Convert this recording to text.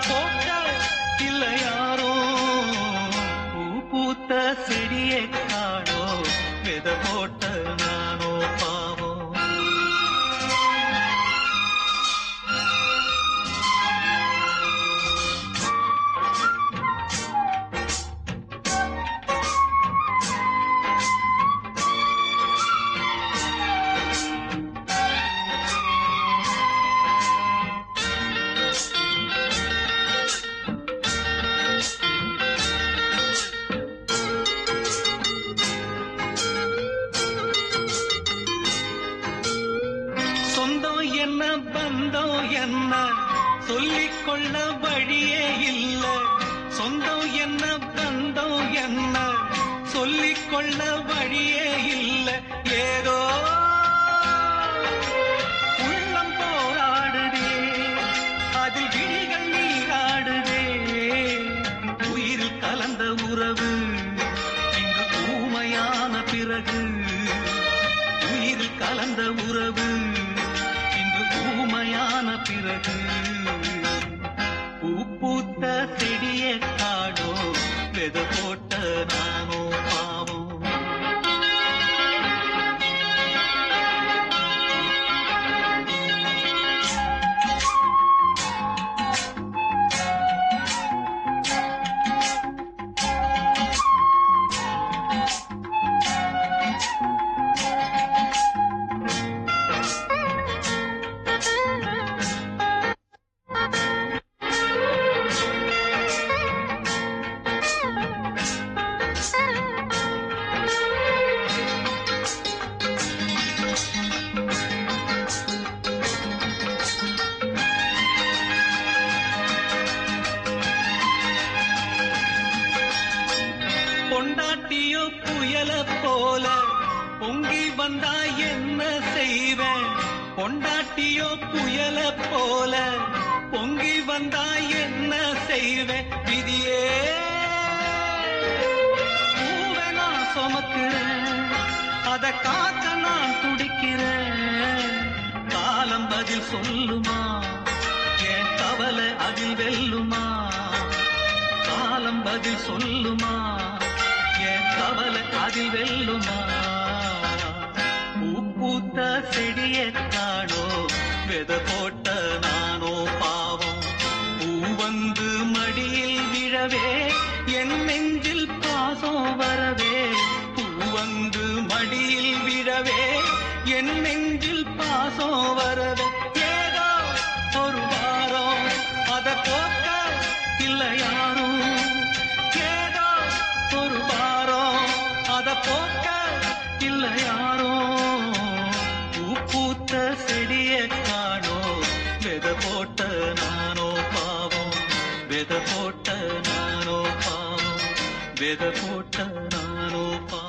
போட்ட இல்ல யாரோ பூ பூத்த செடியை காணோ வித போட்ட நானோ பாவம். என்ன பந்தம் என்ன சொல்லிக்கொள்ள வழியே இல்ல. சொந்தம் என்ன பந்தம் என்ன சொல்லிக்கொள்ள வழியே இல்ல. ஏதோ உள்ளம் போராடுதே அதில் விழிகள் நீராடுதே. உயிரில் கலந்த உறவு இங்கு ஊமையான பிறகு. உயிரில் கலந்த உறவு ஊமையான பிறகு. பூ பூத்த செடியை காடோ வித போட்ட நானோ பாவம். பொண்டாட்டியோ புயல போல பொங்கி வந்தா என்ன செய்வேன். பொண்டாட்டியோ புயல போல பொங்கி வந்தா என்ன செய்வேன். விதியே பூவை நான் சுமக்கிறேன் அத காக்க நான் துடிக்கிறேன். காலம் பதில் சொல்லுமா என் கவலை அதில் வெல்லுமா. காலம் பதில் சொல்லுமா என் கவலை அதில் வெல்லுமா. பூ பூத்த செடியை காணோ வித போட்ட நானோ பாவம். பூ வந்து மடியில் விழவே என் நெஞ்சில் பாசம் வரவே. பூ வந்து மடியில் விழவே என் நெஞ்சில் பாசம் வரவே. ஏதோ ஒரு வாரம் அத போக்க இல்ல யாரும். ஏதோ ஒரு வாரம் அத போக்க இல்ல யாரோ. பூ பூத்த செடியை காணோ வித போட்ட நானோ பாவம். வித போட்ட நானோ பாவம். வித போட்ட நானோ பாவம்.